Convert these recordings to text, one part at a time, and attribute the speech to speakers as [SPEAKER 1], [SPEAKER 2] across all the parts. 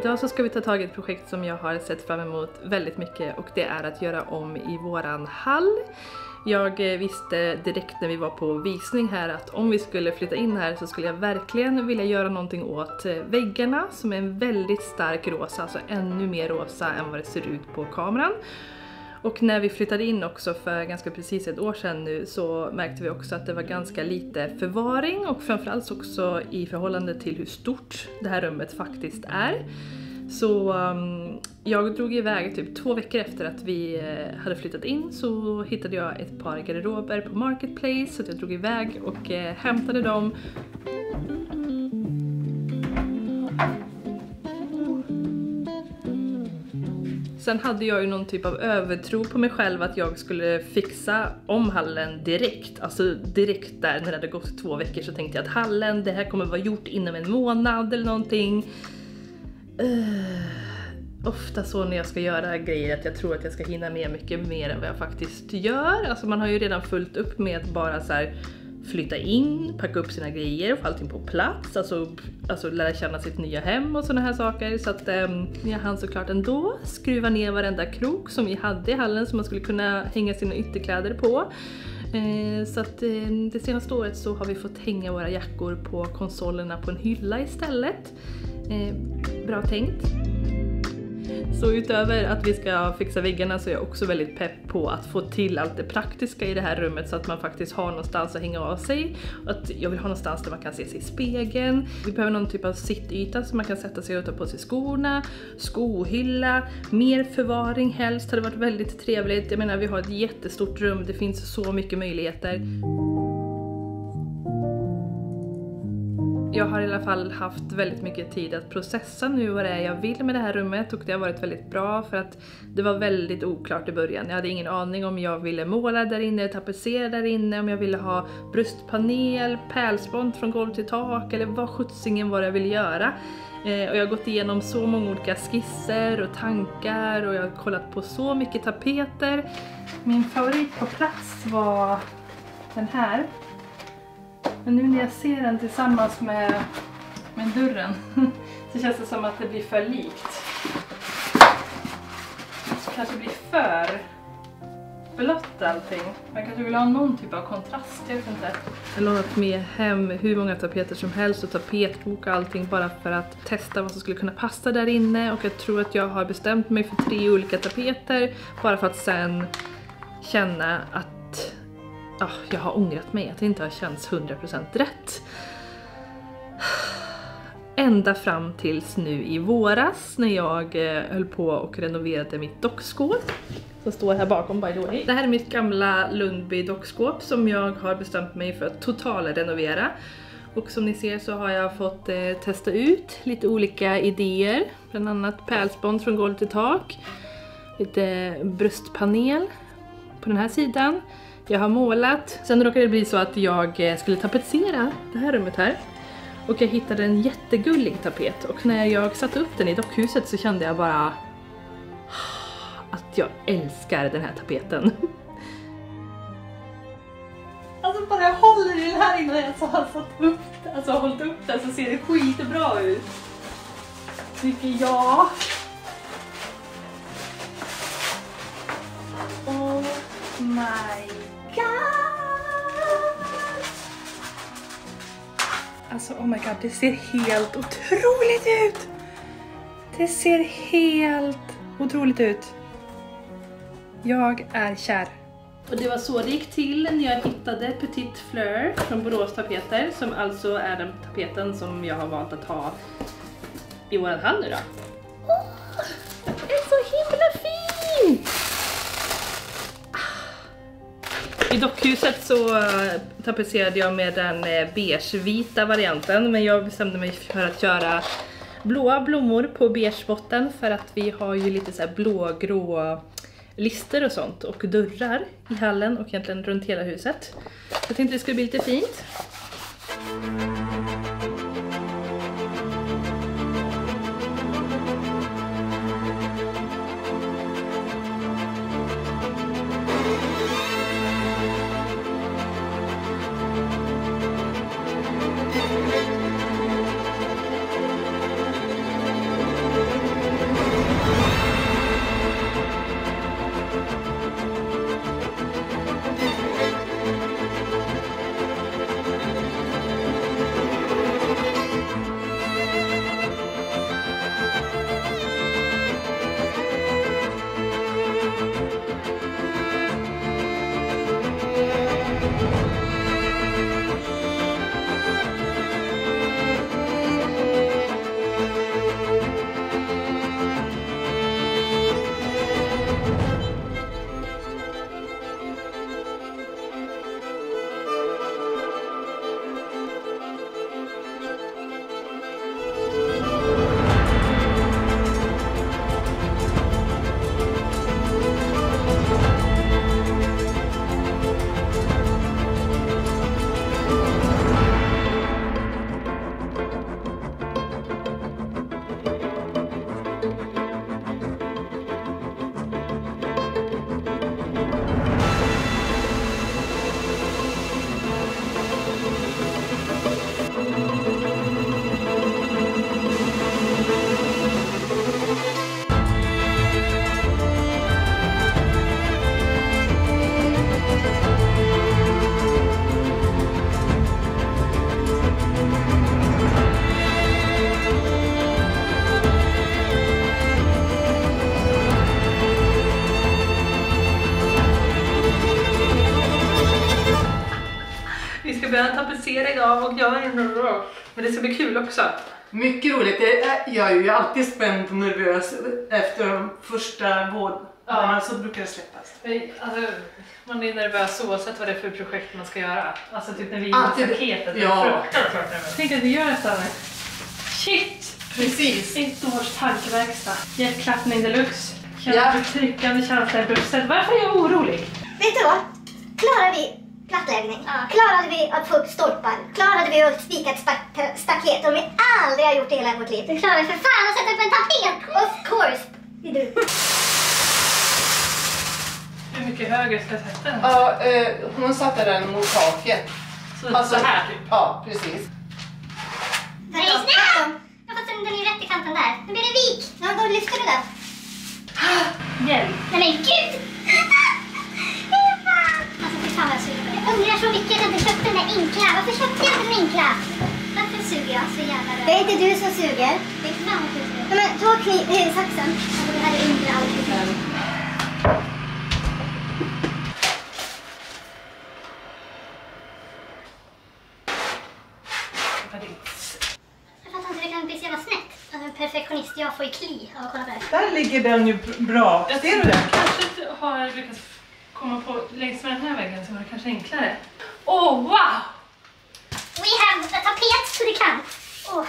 [SPEAKER 1] Idag så ska vi ta tag i ett projekt som jag har sett fram emot väldigt mycket, och det är att göra om i våran hall. Jag visste direkt när vi var på visning här att om vi skulle flytta in här så skulle jag verkligen vilja göra någonting åt väggarna som är en väldigt stark rosa, alltså ännu mer rosa än vad det ser ut på kameran. Och när vi flyttade in också för ganska precis ett år sedan nu så märkte vi också att det var ganska lite förvaring, och framförallt också i förhållande till hur stort det här rummet faktiskt är. Så jag drog iväg typ 2 veckor efter att vi hade flyttat in, så hittade jag ett par garderober på Marketplace, så jag drog iväg och hämtade dem. Sen hade jag ju någon typ av övertro på mig själv att jag skulle fixa om hallen direkt. Alltså direkt där när det hade gått 2 veckor så tänkte jag att hallen, det här kommer vara gjort inom en månad eller någonting. Ofta så när jag ska göra grejer att jag tror att jag ska hinna med mycket mer än vad jag faktiskt gör. Alltså man har ju redan fullt upp med att bara så här flytta in, packa upp sina grejer och få allting på plats. Alltså lära känna sitt nya hem och såna här saker. Så att jag hann såklart ändå skruva ner varenda krok som vi hade i hallen som man skulle kunna hänga sina ytterkläder på. Så att det senaste året så har vi fått hänga våra jackor på konsolerna på en hylla istället. Bra tänkt. Så utöver att vi ska fixa väggarna så är jag också väldigt pepp på att få till allt det praktiska i det här rummet så att man faktiskt har någonstans att hänga av sig. Att jag vill ha någonstans där man kan se sig i spegeln. Vi behöver någon typ av sittyta så man kan sätta sig och ta på sig skorna. Skohylla, mer förvaring helst hade varit väldigt trevligt. Jag menar, vi har ett jättestort rum, det finns så mycket möjligheter. Jag har i alla fall haft väldigt mycket tid att processa nu vad det är jag vill med det här rummet, och det har varit väldigt bra för att det var väldigt oklart i början. Jag hade ingen aning om jag ville måla där inne, tapetsera där inne, om jag ville ha bröstpanel, pärlspont från golv till tak eller vad skjutsingen var jag ville göra. Och jag har gått igenom så många olika skisser och tankar och jag har kollat på så mycket tapeter. Min favorit på plats var den här. Men nu när jag ser den tillsammans med dörren så känns det som att det blir för likt. Det kanske blir för blått allting. Man kanske vill ha någon typ av kontrast, jag vet inte. Jag har lånat med hem hur många tapeter som helst och tapetbok och allting bara för att testa vad som skulle kunna passa där inne. Och jag tror att jag har bestämt mig för 3 olika tapeter bara för att sen känna att jag har ångrat mig, att det inte har känts 100% rätt. Ända fram tills nu i våras när jag höll på och renoverade mitt dockskåp. Som står här bakom, by the way. Det här är mitt gamla Lundby dockskåp som jag har bestämt mig för att totalrenovera. Och som ni ser så har jag fått testa ut lite olika idéer. Bland annat pärlspont från golv till tak. Lite bröstpanel på den här sidan. Jag har målat. Sen råkade det bli så att jag skulle tapetsera det här rummet här. Och jag hittade en jättegullig tapet. Och när jag satte upp den i dockhuset så kände jag bara att jag älskar den här tapeten. Alltså bara jag håller i den här innan jag har satt upp den. Alltså hållit upp den så ser det skitbra ut. Tycker jag. Oh my alltså oh my god, det ser helt otroligt ut. Det ser helt otroligt ut. Jag är kär. Och det var så det gick till när jag hittade Petit Fleur från Borås tapeter, som alltså är den tapeten som jag har valt att ha i våran hall nu då. Det är så himla fint! I dockhuset så tapetserade jag med den beige-vita varianten, men jag bestämde mig för att göra blåa blommor på beige botten för att vi har ju lite så här blågrå lister och sånt och dörrar i hallen och egentligen runt hela huset. Jag tänkte det skulle bli lite fint. börja tapetsera idag och jag är nervös. Men det ska bli kul också.
[SPEAKER 2] Mycket roligt. Jag är ju alltid spänd och nervös efter de första vårdarna så brukar det släppas.
[SPEAKER 1] Alltså, man är nervös oavsett vad det är för projekt man ska göra. Alltså typ när vi gjorde paketet.
[SPEAKER 2] Ja.
[SPEAKER 1] Tänk att vi gör detta. Shit!
[SPEAKER 2] Precis.
[SPEAKER 1] Ett års tankeverkstad. Hjärtklappning deluxe. Tryckande känsla i bröstet. Varför är jag orolig?
[SPEAKER 3] Vet du vad? Klarar vi plattläggning? Klarade vi att få upp stolpar? Klarade vi att spika ett staket om vi aldrig har gjort det hela vårt liv? Du klarar för fan att sätta upp en tapet! Of course! Det är du.
[SPEAKER 1] Hur mycket högre ska jag sätta den?
[SPEAKER 2] Ja, hon satte den mot taket.
[SPEAKER 1] Så här typ?
[SPEAKER 2] Ja, precis.
[SPEAKER 3] Den är snabbt! Jag har fått den är rätt i kanten där. Nu blir det vik. Ja, då lyfter du den.
[SPEAKER 1] Hjälp!
[SPEAKER 3] Nej men gud! Alltså fy fan vad jag suger på det. Jag undrar så mycket att jag inte köpte den där enkla. Varför köpte jag inte den enkla? Varför suger jag så jävla rör? Det är inte du som suger. Det är inte fan vad du suger. Ja, men ta saxen. Alltså det här är inte allt. Jag fattar inte, det kan bli så jävla snett. Alltså en perfektionist jag får i kli av att kolla på det.
[SPEAKER 2] Där ligger den ju bra.
[SPEAKER 1] Jag
[SPEAKER 2] Ser du det?
[SPEAKER 1] kanske inte har lyckats komma på längs med den här väggen så var det kanske enklare. Oh wow!
[SPEAKER 3] We have a tapet to the camp. Oh.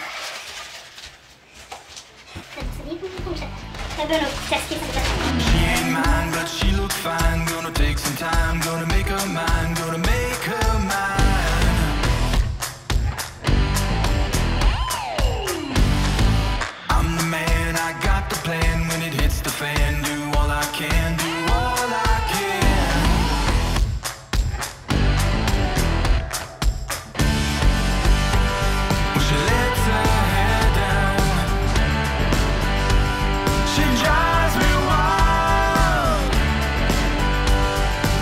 [SPEAKER 3] Så vi fortsätter. Jag börjar nog testa lite.
[SPEAKER 4] She ain't mine, but she look fine. Gonna take some time, gonna make her mine, gonna make her mine. I'm the man, I got the plan. When it hits the fan, do all I can, do all I can. When she lets her hair down, she drives me wild.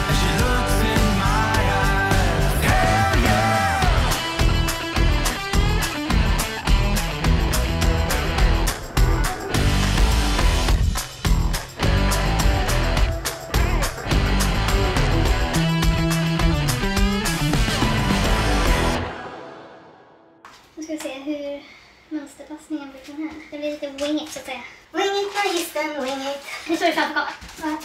[SPEAKER 4] And she looks in my eyes. Hell yeah!
[SPEAKER 3] Nu ska vi se hur mönsterpassningen blir på den här. Det blir lite wingigt så att säga. Wingigt, magistern, wingigt. Nu står det framför kameran.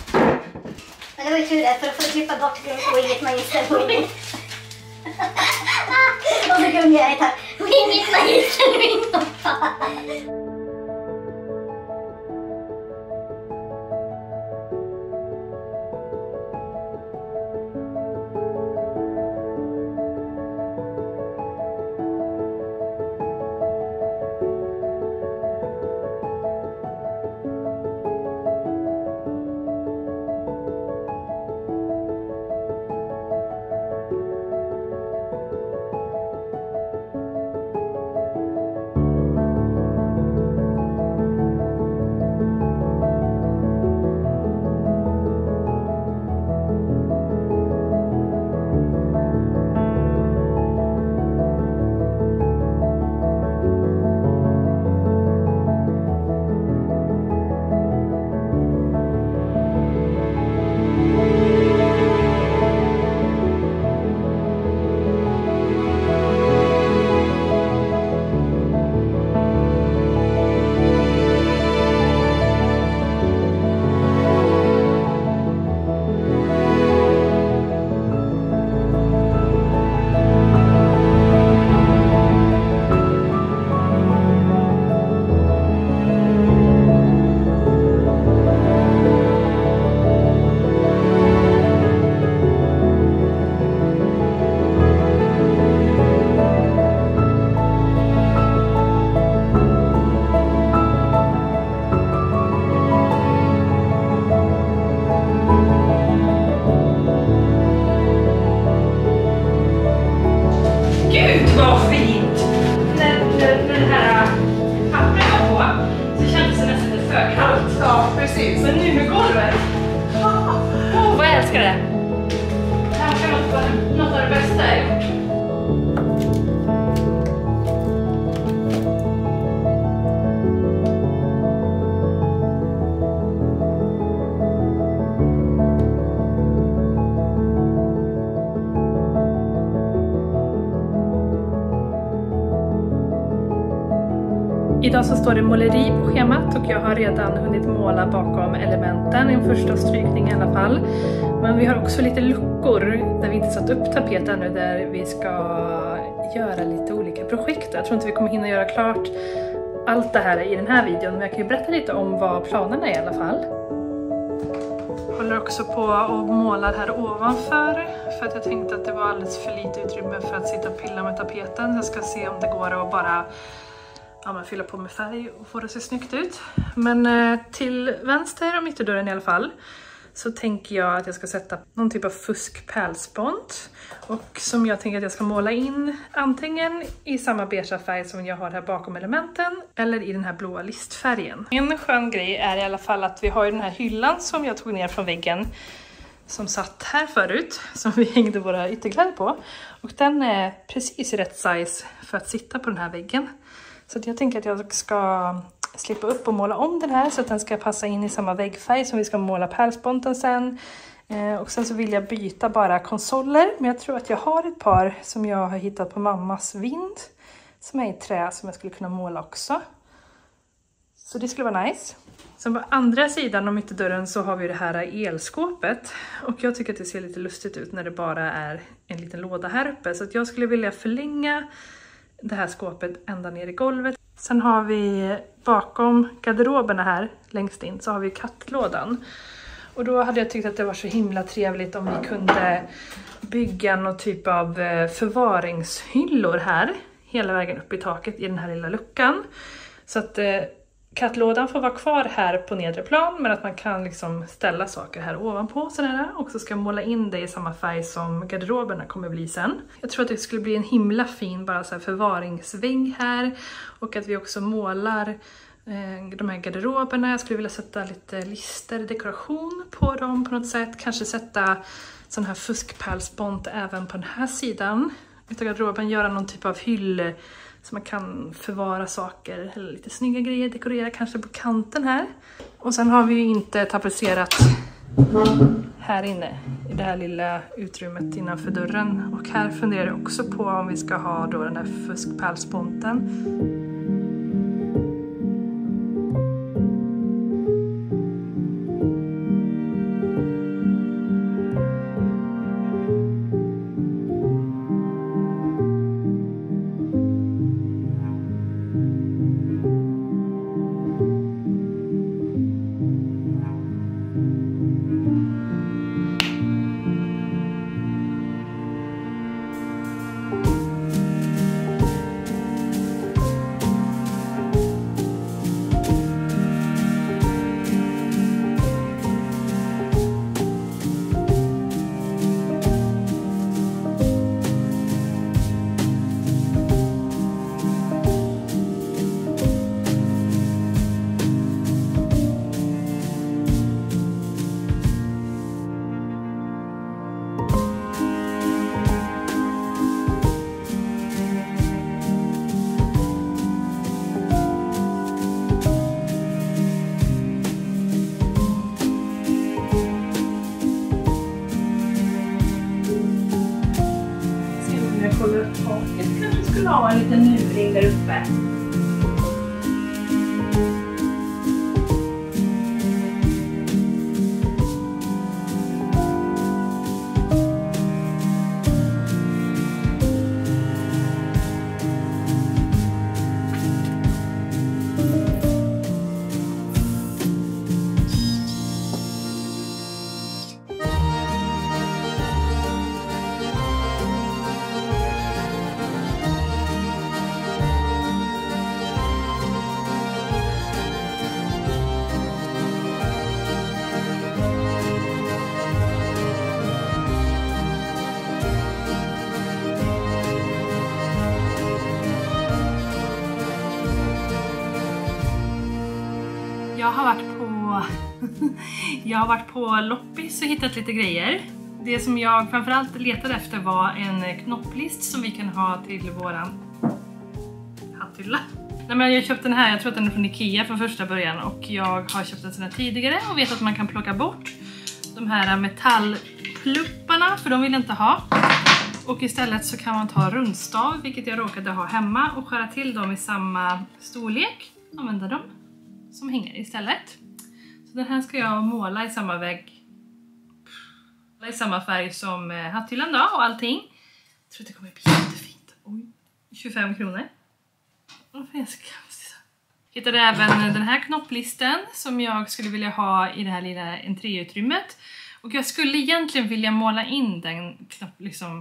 [SPEAKER 3] Men det var ju tur det, för att få klippa bort wingigt, magistern, wingigt. Och så gungar jag i takt. Wingigt, magistern, wingigt.
[SPEAKER 1] Idag så står det måleri på schemat och jag har redan hunnit måla bakom elementen, en första strykning i alla fall. Men vi har också lite luckor där vi inte satt upp tapet ännu, där vi ska göra lite olika projekt. Jag tror inte vi kommer hinna göra klart allt det här i den här videon, men jag kan ju berätta lite om vad planerna är i alla fall. Jag håller också på och målar här ovanför för att jag tänkte att det var alldeles för lite utrymme för att sitta och pilla med tapeten. Jag ska se om det går att bara fylla på med färg och få det att se snyggt ut. Men till vänster om ytterdörren i alla fall så tänker jag att jag ska sätta någon typ av fuskpärlspont. Och som jag tänker att jag ska måla in antingen i samma beige färg som jag har här bakom elementen eller i den här blåa listfärgen. En skön grej är i alla fall att vi har ju den här hyllan som jag tog ner från väggen som satt här förut, som vi hängde våra ytterkläder på. Och den är precis i rätt size för att sitta på den här väggen. Så jag tänker att jag ska slippa upp och måla om den här så att den ska passa in i samma väggfärg som vi ska måla pärlsponten sen. Och sen så vill jag byta bara konsoler, men jag tror att jag har ett par som jag har hittat på mammas vind som är i trä som jag skulle kunna måla också. Så det skulle vara nice. Sen på andra sidan om ytterdörren så har vi det här elskåpet. Och jag tycker att det ser lite lustigt ut när det bara är en liten låda här uppe. Så att jag skulle vilja förlänga det här skåpet ända ner i golvet. Sen har vi bakom garderoberna här längst in så har vi kattlådan. Och då hade jag tyckt att det var så himla trevligt om vi kunde bygga någon typ av förvaringshyllor här. Hela vägen upp i taket i den här lilla luckan. Så att kattlådan får vara kvar här på nedre plan, men att man kan liksom ställa saker här ovanpå sådär. Och så ska jag måla in det i samma färg som garderoberna kommer bli sen. Jag tror att det skulle bli en himla fin bara så här förvaringsvägg här. Och att vi också målar de här garderoberna. Jag skulle vilja sätta lite lister, dekoration på dem på något sätt. Kanske sätta sån här fuskpärlspont även på den här sidan utav garderoben. Göra någon typ av hyll så man kan förvara saker eller lite snygga grejer, dekorera kanske på kanten här. Och sen har vi ju inte tapetserat här inne i det här lilla utrymmet innanför dörren. Och här funderar jag också på om vi ska ha då den här fuskpärlsponten. Taket kanske skulle ha en liten muring där uppe. Jag har varit på loppis och hittat lite grejer. Det som jag framförallt letade efter var en knopplist som vi kan ha till våran hatthylla. Nej, men jag köpte den här, jag tror att den är från Ikea från första början, och jag har köpt den sedan tidigare och vet att man kan plocka bort de här metallplupparna, för de vill jag inte ha. Och istället så kan man ta rundstav, vilket jag råkade ha hemma, och skära till dem i samma storlek. Använda dem som hänger istället. Så den här ska jag måla i samma vägg. I samma färg som hatthyllan då och allting. Jag tror att det kommer bli jättefint. Oj, 25 kronor. Hittade även den här knopplisten som jag skulle vilja ha i det här lilla entréutrymmet. Och jag skulle egentligen vilja måla in den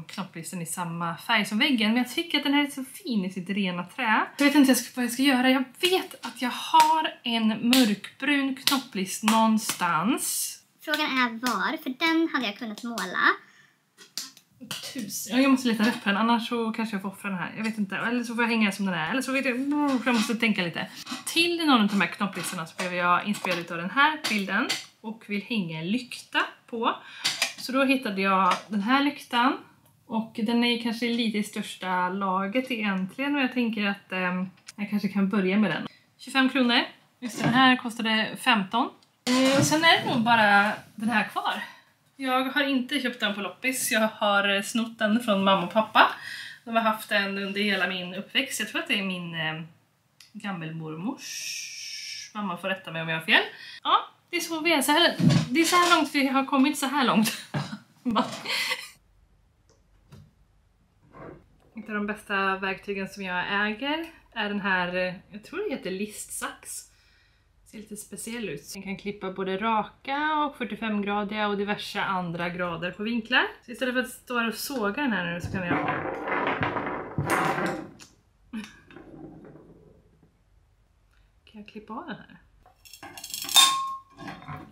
[SPEAKER 1] knopplisten i samma färg som väggen. Men jag tycker att den här är så fin i sitt rena trä. Jag vet inte vad jag ska göra. Jag vet att jag har en mörkbrun knopplist någonstans.
[SPEAKER 3] Frågan är var, för den hade jag kunnat måla.
[SPEAKER 1] Jag måste leta rätt på den, annars så kanske jag får offra den här. Jag vet inte, eller så får jag hänga den som den är. Eller så vet jag måste tänka lite. Till någon av de här knopplistorna så blev jag inspirerad av den här bilden. Och vill hänga en lykta på. Så då hittade jag den här lyktan. Och den är kanske lite i största laget egentligen. Och jag tänker att jag kanske kan börja med den. 25 kronor. Just den här kostade 15. Och sen är det nog bara den här kvar. Jag har inte köpt den på loppis. Jag har snott den från mamma och pappa. De har haft den under hela min uppväxt. Jag tror att det är min gammelmormors. Mamma får rätta mig om jag har fel. Ja, det är så vi är. Det är så här långt vi har kommit, så här långt. Ett av de bästa verktygen som jag äger är den här, jag tror det heter listsax. Ser lite speciell ut. Den kan klippa både raka och 45-gradiga och diverse andra grader på vinklar. Så istället för att stå och såga den här nu så kan jag... Kan jag klippa av den här?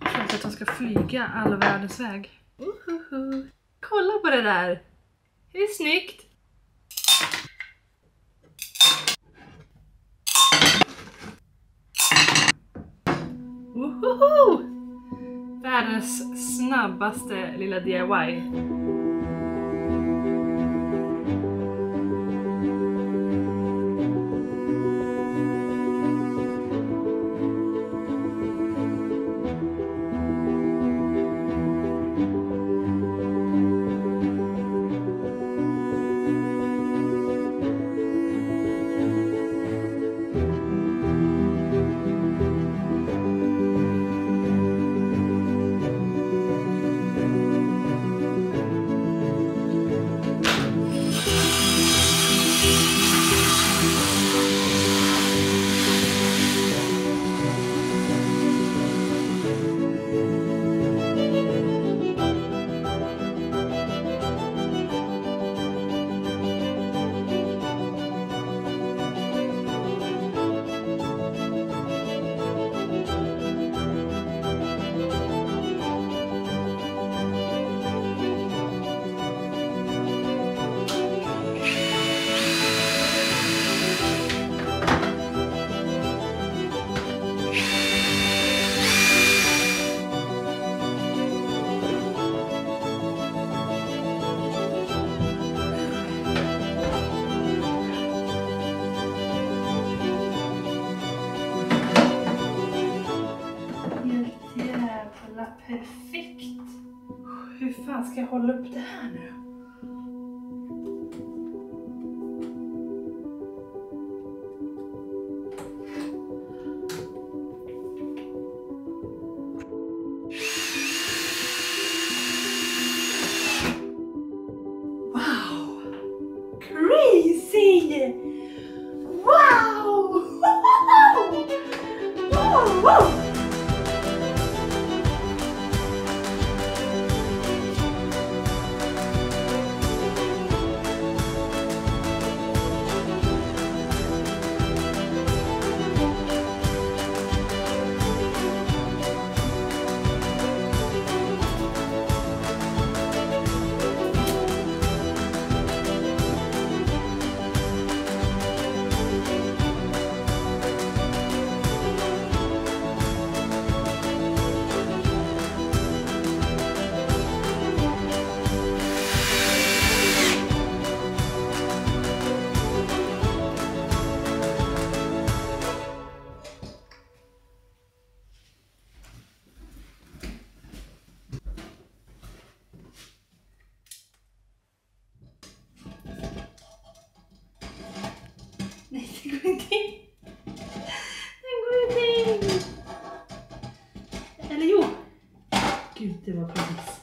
[SPEAKER 1] Jag tror att de ska flyga all världens väg. Kolla på det där! Hur snyggt! Woho! Världens snabbaste lilla DIY. Perfekt. Hur fan ska jag hålla upp det här nu? Wow! Crazy! Wow! Wow! Wow! inte in. Den går inte in. Eller jo. Gud, det var precis.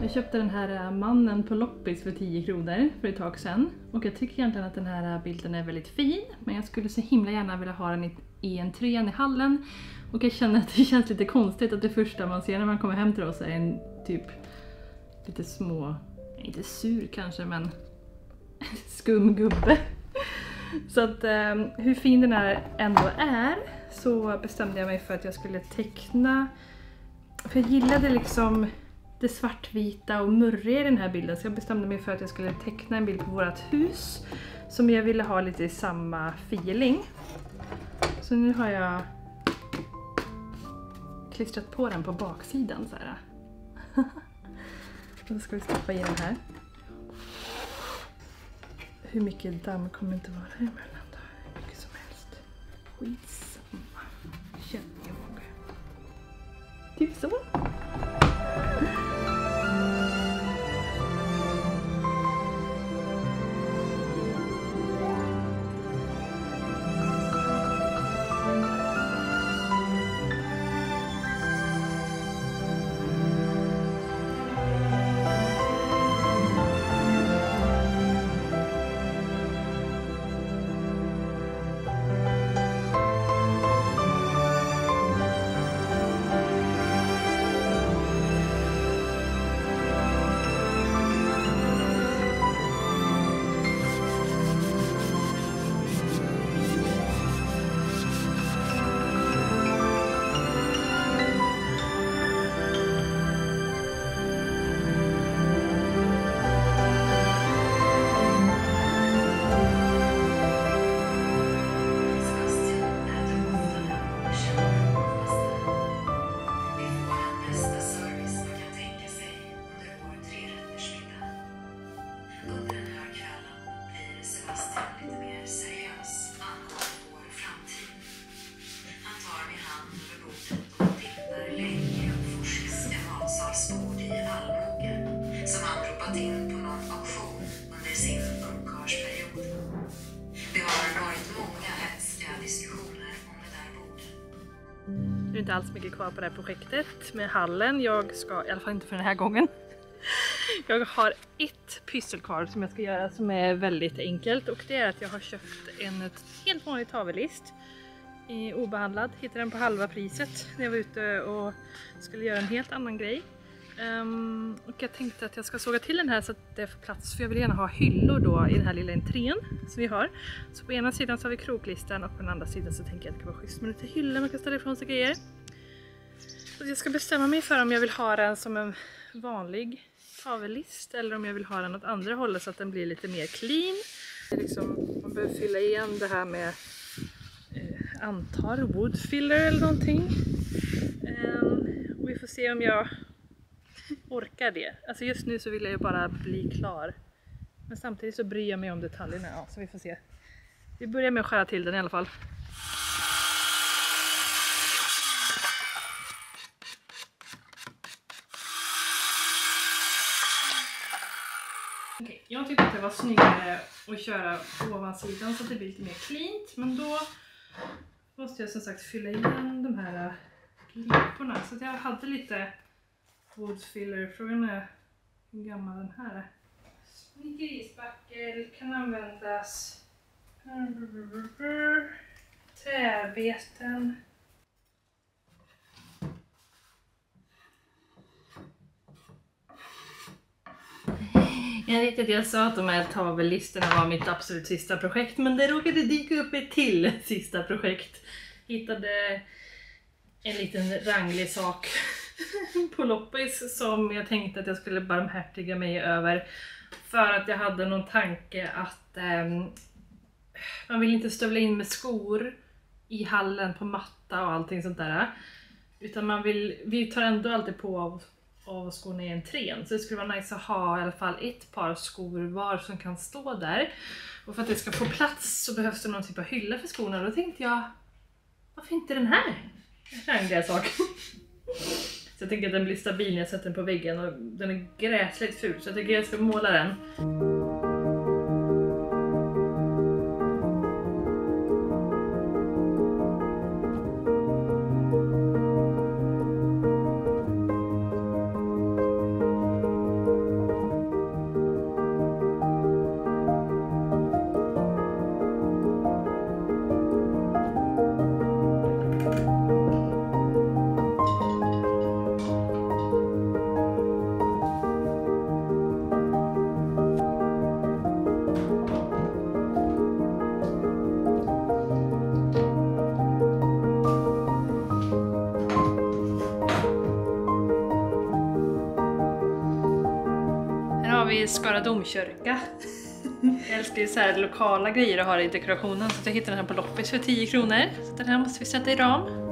[SPEAKER 1] Jag köpte den här mannen på loppis för 10 kronor för ett tag sedan. Och jag tycker egentligen att den här bilden är väldigt fin. Men jag skulle så himla gärna vilja ha den i entrén i hallen. Och jag känner att det känns lite konstigt att det första man ser när man kommer hem till oss är en typ lite inte sur kanske, men skum gubbe. Så att hur fin den här ändå är, så bestämde jag mig för att jag skulle teckna. För jag gillade liksom det svartvita och murriga i den här bilden, så jag bestämde mig för att jag skulle teckna en bild på vårt hus som jag ville ha lite i samma feeling. Så nu har jag klistrat på den på baksidan så här. Och så ska vi stoppa i den här. Hur mycket damm kommer inte vara emellan då? Hur mycket som helst. Skitsamma. Känner jag. Typ så.
[SPEAKER 5] In på någon auktion under sin ungkarlsperiod. Det har varit många hetsiga diskussioner om det där bordet.
[SPEAKER 1] Det är inte alls mycket kvar på det här projektet med hallen. Jag ska, i alla fall inte för den här gången. Jag har ett pyssel kvar som jag ska göra som är väldigt enkelt. Och det är att jag har köpt en helt vanlig tavellist. Obehandlad. Hittade den på halva priset när jag var ute och skulle göra en helt annan grej. Och jag tänkte att jag ska såga till den här så att det får plats, för jag vill gärna ha hyllor då i den här lilla entrén som vi har. Så på ena sidan så har vi kroklistan och på den andra sidan så tänker jag att det kan vara schysst med lite hyllor man kan ställa ifrån sig grejer. Så jag ska bestämma mig för om jag vill ha den som en vanlig tavellist eller om jag vill ha den åt andra hållet så att den blir lite mer clean. Man behöver fylla igen det här med antar wood filler eller någonting. Och vi får se om jag orkar det. Alltså just nu så vill jag ju bara bli klar. Men samtidigt så bryr jag mig om detaljerna. Ja, så vi får se. Vi börjar med att skära till den i alla fall. Okej, jag tyckte att det var snyggare att köra ovansidan så att det blir lite mer cleant. Men då måste jag som sagt fylla igen de här gliporna. Så att jag hade lite wood filler. Frågan är hur gammal den här är. Snickerispackel kan användas. Träbeten. Jag vet att jag sa att de här tavellistorna var mitt absolut sista projekt, men det råkade dyka upp ett till sista projekt. Hittade en liten ranglig sak på loppis som jag tänkte att jag skulle barmhärtiga mig över. För att jag hade någon tanke att man vill inte stövla in med skor i hallen på matta och allting sånt där. Utan vi tar ändå alltid på av skorna i entrén. Så det skulle vara nice att ha i alla fall ett par skor var som kan stå där. Och för att det ska få plats så behövs det någon typ av hylla för skorna. Då tänkte jag, varför inte den här? Rangliga sak. Så jag tänker att den blir stabil när jag sätter den på väggen. Och den är gräsligt ful så jag tänker att jag ska måla den. Vi Skara domkyrka. Jag älskar ju så här lokala grejer att ha i dekorationen, så jag hittade den här på loppis för 10 kronor. Så den här måste vi sätta i ram.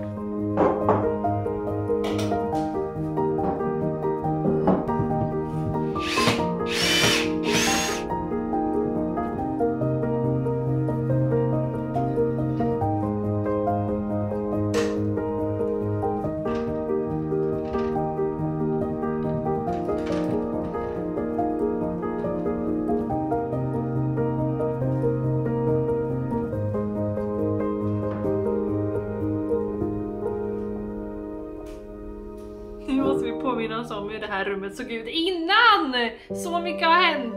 [SPEAKER 1] Nu måste vi påminna oss om hur det här rummet såg ut innan! Så mycket har hänt!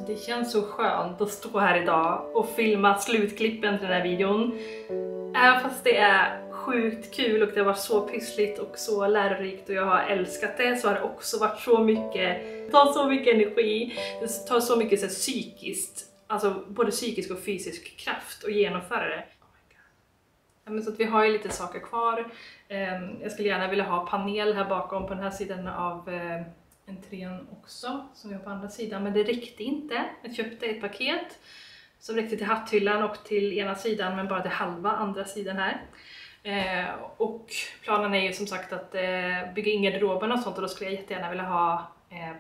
[SPEAKER 1] Det känns så skönt att stå här idag och filma slutklippen till den här videon. Även fast det är sjukt kul och det var så pyssligt och så lärorikt och jag har älskat det, så har det också varit så mycket, det tar så mycket energi, det tar så mycket så här, psykiskt, alltså både psykisk och fysisk kraft att genomföra det. Så att vi har ju lite saker kvar. Jag skulle gärna vilja ha panel här bakom på den här sidan av entrén också, som vi har på andra sidan, men det räckte inte. Jag köpte ett paket som räckte till hatthyllan och till ena sidan, men bara till halva andra sidan här. Och planen är ju som sagt att bygga in garderoben och sånt, och då skulle jag jättegärna vilja ha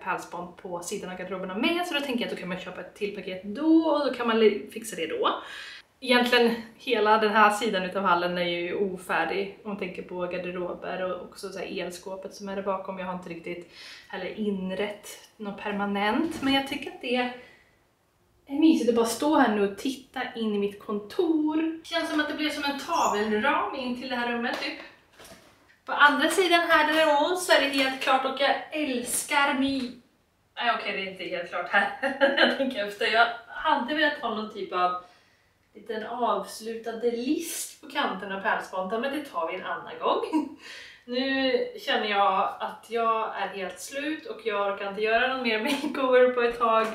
[SPEAKER 1] pärlspont på sidan av garderoberna med, så då tänker jag att då kan man köpa ett till paket då, och då kan man fixa det då. Egentligen hela den här sidan utav hallen är ju ofärdig om man tänker på garderober och också så här elskåpet som är där bakom. Jag har inte riktigt heller inrätt något permanent, men jag tycker att det är mysigt att bara stå här nu och titta in i mitt kontor. Känns som att det blir som en tavelram in till det här rummet typ. På andra sidan här däremot så är det helt klart, och jag älskar mig. Nej okej, det är inte helt klart här. Jag tänker efter. Jag hade velat ha någon typ av liten avslutade list på kanten av pärlspontan, men det tar vi en annan gång. Nu känner jag att jag är helt slut och jag orkar inte göra någon mer makeover på ett tag.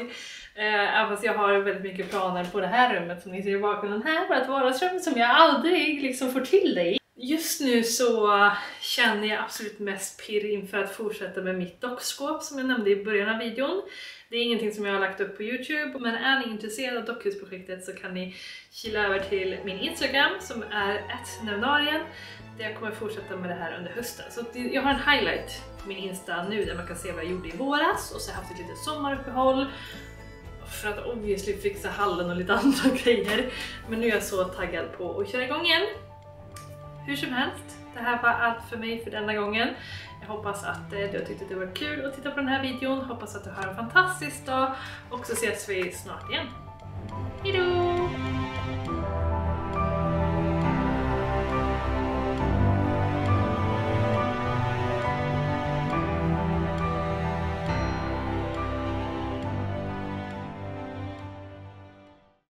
[SPEAKER 1] Även fast jag har väldigt mycket planer på det här rummet som ni ser i bakgrunden här, vårt vardagsrum som jag aldrig liksom får till det i. Just nu så känner jag absolut mest pirr inför att fortsätta med mitt dockskåp som jag nämnde i början av videon. Det är ingenting som jag har lagt upp på YouTube, men är ni intresserade av dockhusprojektet så kan ni kila över till min Instagram som är @nevnarien, där jag kommer fortsätta med det här under hösten. Så jag har en highlight på min Insta nu där man kan se vad jag gjorde i våras, och så har jag haft ett litet sommaruppehåll för att obviously fixa hallen och lite andra grejer. Men nu är jag så taggad på att köra igång igen. hur som helst, det här var allt för mig för denna gången. Jag hoppas att du har tyckt att det var kul att titta på den här videon. Hoppas att du har en fantastisk dag och så ses vi snart igen. Hejdå!